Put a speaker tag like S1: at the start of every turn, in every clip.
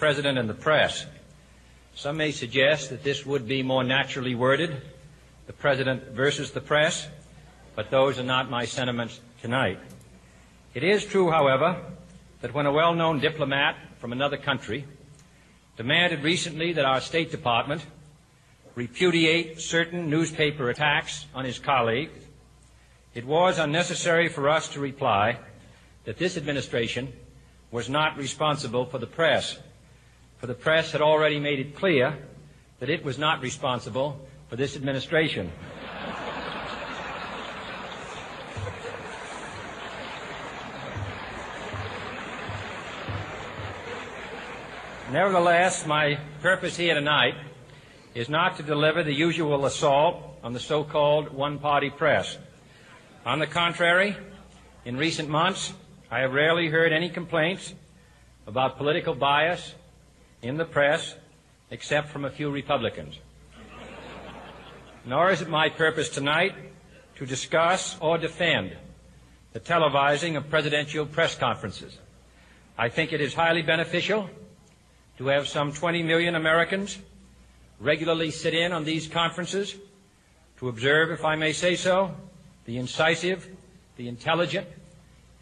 S1: President and the press. Some may suggest that this would be more naturally worded, the President versus the press, but those are not my sentiments tonight. It is true, however, that when a well-known diplomat from another country demanded recently that our State Department repudiate certain newspaper attacks on his colleagues, it was unnecessary for us to reply that this administration was not responsible for the press, for the press had already made it clear that it was not responsible for this administration. Nevertheless, my purpose here tonight is not to deliver the usual assault on the so-called one-party press. On the contrary, in recent months, I have rarely heard any complaints about political bias in the press, except from a few Republicans. Nor is it my purpose tonight to discuss or defend the televising of presidential press conferences. I think it is highly beneficial to have some 20 million Americans regularly sit in on these conferences to observe, if I may say so, the incisive, the intelligent,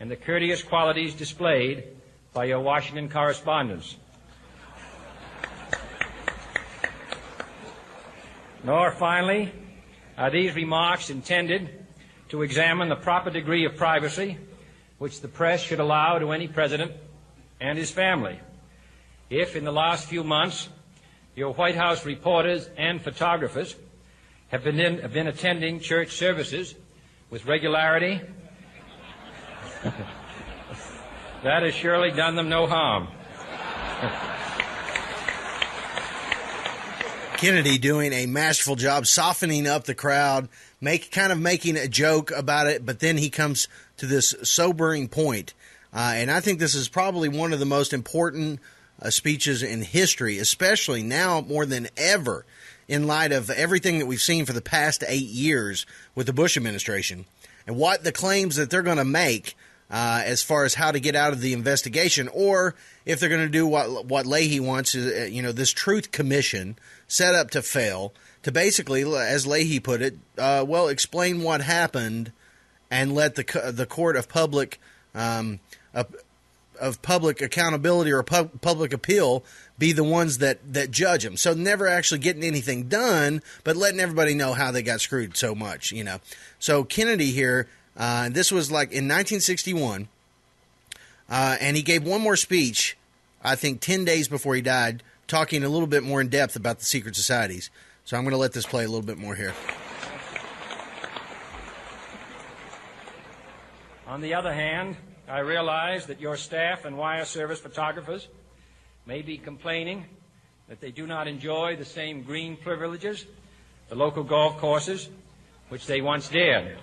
S1: and the courteous qualities displayed by your Washington correspondents. Nor, finally, are these remarks intended to examine the proper degree of privacy which the press should allow to any president and his family. If, in the last few months, your White House reporters and photographers have been attending church services with regularity, that has surely done them no harm.
S2: Kennedy doing a masterful job softening up the crowd, kind of making a joke about it, but then he comes to this sobering point. And I think this is probably one of the most important speeches in history, especially now more than ever in light of everything that we've seen for the past 8 years with the Bush administration and what the claims that they're going to make as far as how to get out of the investigation, or if they're going to do what Leahy wants, is, this Truth Commission set up to fail, to basically, as Leahy put it, explain what happened and let the court of public accountability or public appeal be the ones that judge them. So never actually getting anything done, but letting everybody know how they got screwed so much, So Kennedy here, this was like in 1961, and he gave one more speech, I think 10 days before he died, talking a little bit more in depth about the secret societies. So I'm going to let this play a little bit more here.
S1: On the other hand, I realize that your staff and wire service photographers may be complaining that they do not enjoy the same green privileges, the local golf courses, which they once did.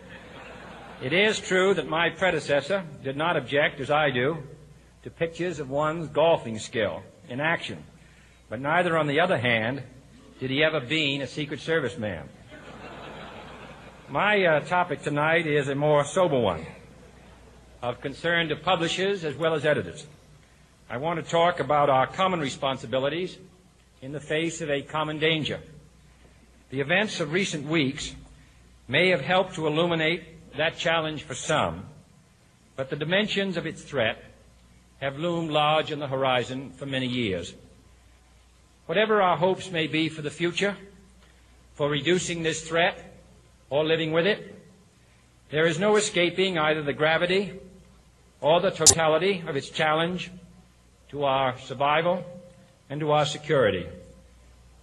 S1: It is true that my predecessor did not object, as I do, to pictures of one's golfing skill in action, but neither, on the other hand, did he ever be a Secret Service man. My topic tonight is a more sober one, of concern to publishers as well as editors. I want to talk about our common responsibilities in the face of a common danger. The events of recent weeks may have helped to illuminate that challenge for some, but the dimensions of its threat have loomed large on the horizon for many years. Whatever our hopes may be for the future, for reducing this threat or living with it, there is no escaping either the gravity or the totality of its challenge to our survival and to our security,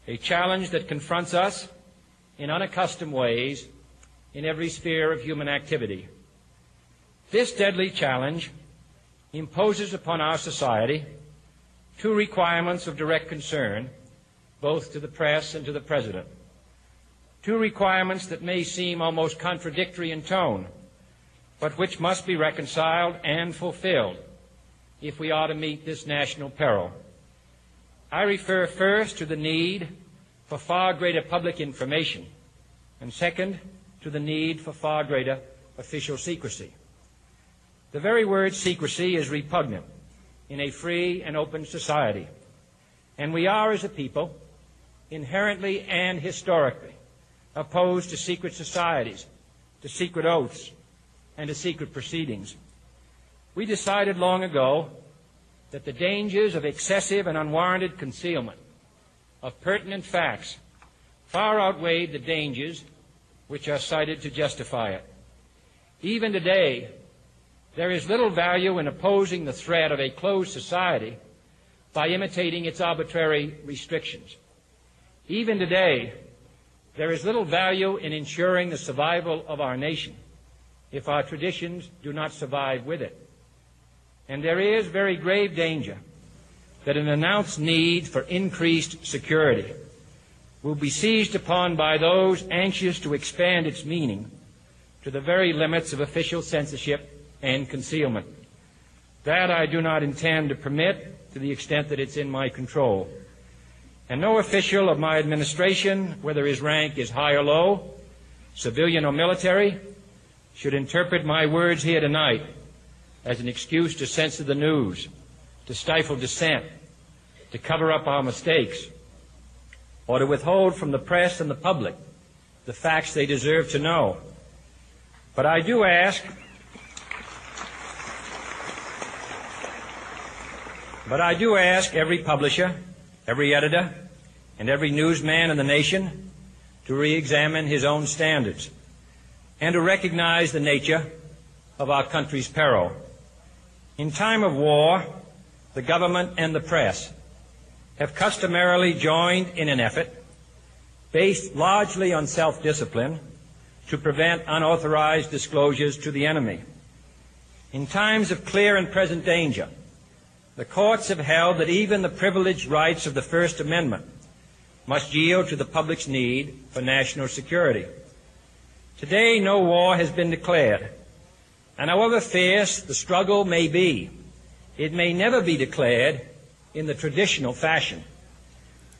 S1: a challenge that confronts us in unaccustomed ways in every sphere of human activity. This deadly challenge imposes upon our society two requirements of direct concern, both to the press and to the President. Two requirements that may seem almost contradictory in tone, but which must be reconciled and fulfilled if we are to meet this national peril. I refer first to the need for far greater public information, and second, to the need for far greater official secrecy. The very word secrecy is repugnant in a free and open society. And we are, as a people, inherently and historically opposed to secret societies, to secret oaths, and to secret proceedings. We decided long ago that the dangers of excessive and unwarranted concealment of pertinent facts far outweighed the dangers which are cited to justify it. Even today, there is little value in opposing the threat of a closed society by imitating its arbitrary restrictions. Even today, there is little value in ensuring the survival of our nation if our traditions do not survive with it. And there is very grave danger that an announced need for increased security will be seized upon by those anxious to expand its meaning to the very limits of official censorship and concealment. That I do not intend to permit to the extent that it's in my control. And no official of my administration, whether his rank is high or low, civilian or military, should interpret my words here tonight as an excuse to censor the news, to stifle dissent, to cover up our mistakes, or to withhold from the press and the public the facts they deserve to know. But I do ask every publisher, every editor, and every newsman in the nation to re-examine his own standards and to recognize the nature of our country's peril. In time of war, the government and the press have customarily joined in an effort based largely on self-discipline to prevent unauthorized disclosures to the enemy. In times of clear and present danger, the courts have held that even the privileged rights of the First Amendment must yield to the public's need for national security. Today, no war has been declared, and however fierce the struggle may be, it may never be declared in the traditional fashion.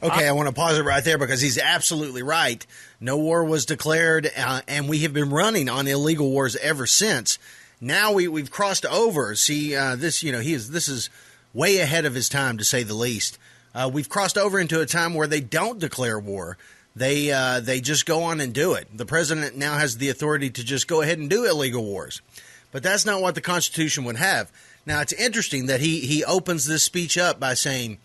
S2: Okay, I want to pause it right there because he's absolutely right. No war was declared, and we have been running on illegal wars ever since. Now we've crossed over. See, this is way ahead of his time, to say the least. We've crossed over into a time where they don't declare war. They just go on and do it. The president now has the authority to just go ahead and do illegal wars. But that's not what the Constitution would have. Now, it's interesting that he opens this speech up by saying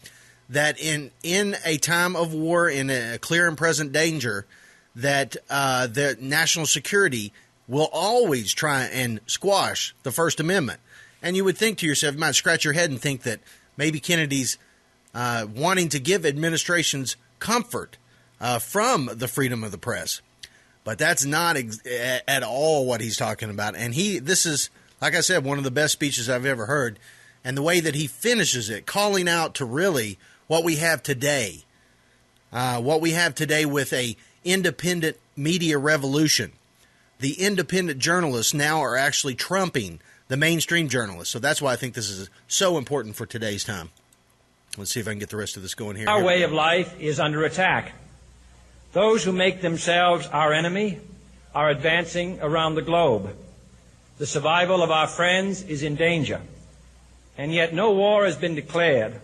S2: that in a time of war, in a clear and present danger, that the national security will always try and squash the First Amendment. And you would think to yourself, you might scratch your head and think that maybe Kennedy's wanting to give administrations comfort from the freedom of the press. But that's not at all what he's talking about. And this is, like I said, one of the best speeches I've ever heard. And the way that he finishes it, calling out to really what we have today. What we have today with a independent media revolution. The independent journalists now are actually trumping the mainstream journalists. So that's why I think this is so important for today's time. Let's see if I can get the rest of this going here.
S1: Our way of life is under attack. Those who make themselves our enemy are advancing around the globe. The survival of our friends is in danger. And yet no war has been declared.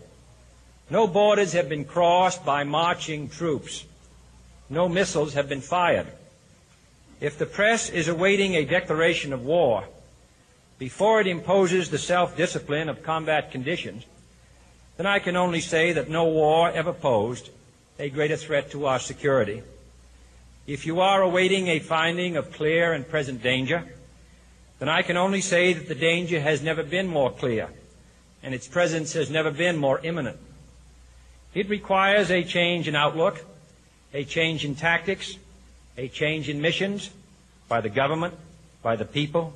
S1: No borders have been crossed by marching troops. No missiles have been fired. If the press is awaiting a declaration of war before it imposes the self-discipline of combat conditions, then I can only say that no war ever posed a greater threat to our security. If you are awaiting a finding of clear and present danger, then I can only say that the danger has never been more clear, and its presence has never been more imminent. It requires a change in outlook, a change in tactics, a change in missions by the government, by the people,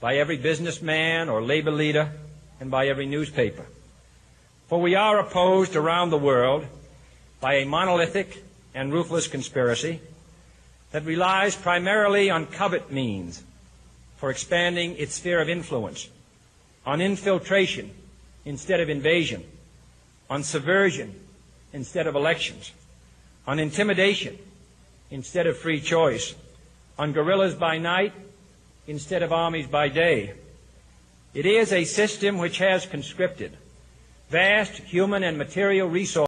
S1: by every businessman or labor leader, and by every newspaper. For we are opposed around the world by a monolithic and ruthless conspiracy that relies primarily on covert means for expanding its sphere of influence, on infiltration instead of invasion, on subversion instead of elections, on intimidation instead of free choice, on guerrillas by night instead of armies by day. It is a system which has conscripted vast human and material resources